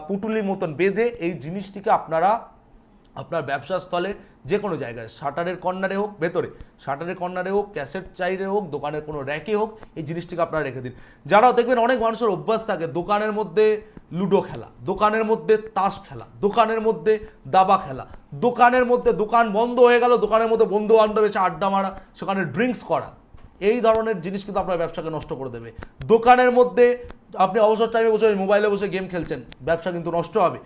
পুটুলির মতন বেঁধে এই জিনিসটিকে আপনারা আপনার ব্যবসা স্থলে যে কোনো জায়গায়, শাটারের কর্নারে হোক, ভেতরে শাটারের কর্নারে হোক, ক্যাসেট চাইরে হোক, দোকানের কোনো র্যাকে হোক, এই জিনিসটিকে আপনারা রেখে দিন। যারাও দেখবেন অনেক মানুষের অভ্যাস থাকে দোকানের মধ্যে লুডো খেলা, দোকানের মধ্যে তাস খেলা, দোকানের মধ্যে দাবা খেলা, দোকানের মধ্যে দোকান বন্ধ হয়ে গেল, দোকানের মধ্যে বন্ধু বান্ধব এসে আড্ডা মারা, সেখানে ড্রিঙ্কস করা, এই ধরনের জিনিস কিন্তু আপনার ব্যবসাকে নষ্ট করে দেবে। দোকানের মধ্যে আপনি অবসর টাইমে বসে মোবাইলে বসে গেম খেলছেন, ব্যবসা কিন্তু নষ্ট হবে।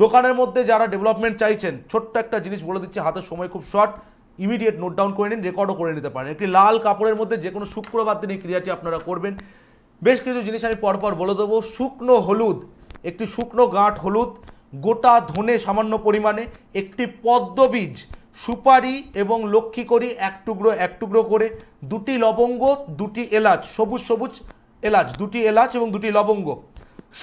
দোকানের মধ্যে যারা ডেভেলপমেন্ট চাইছেন, ছোট্ট একটা জিনিস বলে দিচ্ছি, হাতের সময় খুব শর্ট, ইমিডিয়েট নোট ডাউন করে নিন, রেকর্ডও করে নিতে পারেন। একটি লাল কাপড়ের মধ্যে যে কোনো শুক্রবার দিন এই ক্রিয়াটি আপনারা করবেন। বেশ কিছু জিনিস আমি পরপর বলে দেবো। শুকনো হলুদ, একটি শুকনো গাঁট হলুদ, গোটা ধনে সামান্য পরিমাণে, একটি পদ্মবীজ, সুপারি এবং লক্ষ্মীকরি 1 টুকরো করে, 2টি লবঙ্গ, 2টি এলাচ, সবুজ এলাচ, 2টি এলাচ এবং 2টি লবঙ্গ,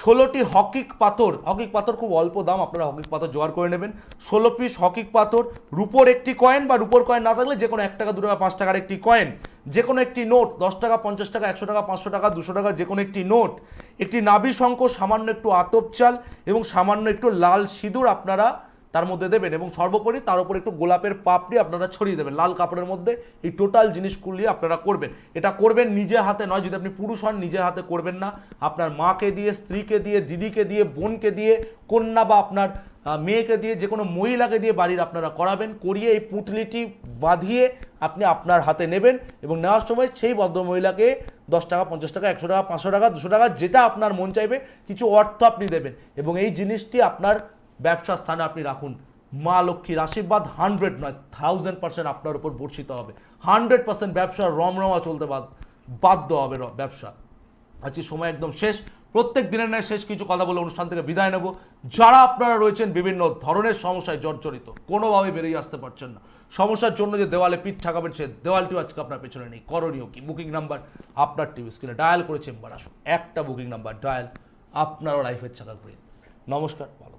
16টি হকিক পাথর খুব অল্প দাম, আপনারা হকিক পাথর জোগাড় করে নেবেন, 16 পিস হকিক পাথর, রূপোর একটি কয়েন বা রূপোর কয়েন না থাকলে যে কোনো 1 টাকা 2 টাকা 5 টাকার একটি কয়েন, যে কোনো একটি নোট, 10 টাকা 50 টাকা 100 টাকা 500 টাকা 200 টাকা যে কোনো একটি নোট, একটি নাভি শঙ্খ, সামান্য একটু আতপ চাল এবং সামান্য একটু লাল সিঁদুর আপনারা তার মধ্যে দেবেন, এবং সর্বোপরি তার উপর একটু গোলাপের পাপড়ি আপনারা ছড়িয়ে দেবেন লাল কাপড়ের মধ্যে। এই টোটাল জিনিসগুলি আপনারা করবেন। এটা করবেন নিজে হাতে নয়, যদি আপনি পুরুষ হন নিজে হাতে করবেন না, আপনার মাকে দিয়ে, স্ত্রীকে দিয়ে, দিদিকে দিয়ে, বোনকে দিয়ে, কন্যা বা আপনার মেয়েকে দিয়ে, যে কোনো মহিলাকে দিয়ে বাড়ির আপনারা করাবেন, করিয়ে এই পুঁটলিটি বাঁধিয়ে আপনি আপনার হাতে নেবেন এবং নেওয়ার সময় সেই ভদ্রমহিলাকে 10 টাকা, 50 টাকা, 100 টাকা, 500 টাকা, 200 টাকা, যেটা আপনার মন চাইবে কিছু অর্থ আপনি দেবেন এবং এই জিনিসটি আপনার ব্যবসা স্থানে আপনি রাখুন। মা লক্ষ্মীর আশীর্বাদ 100 নয় 1000% আপনার উপর বর্ষিত হবে। 100% ব্যবসা রমরমা চলতে বাধ্য হবে ব্যবসা। আজকে সময় একদম শেষ। প্রত্যেক দিনের ন্যায় শেষ কিছু কথা বলে অনুষ্ঠান থেকে বিদায় নেব। যারা আপনারা রয়েছেন বিভিন্ন ধরনের সমস্যায় জর্জরিত, কোনোভাবে বেরিয়ে আসতে পারছেন না, সমস্যার জন্য যে দেওয়ালে পিঠ ঠাকাবেন, সে দেওয়ালটিও আজকে আপনার পেছনে নেই। করণীয় কি? বুকিং নাম্বার আপনার টিভি স্ক্রিনে ডায়াল করে চেম্বার আসুন। একটা বুকিং নাম্বার ডায়াল, আপনারও লাইফের চাকা ঘুরিয়ে। নমস্কার, ভালো।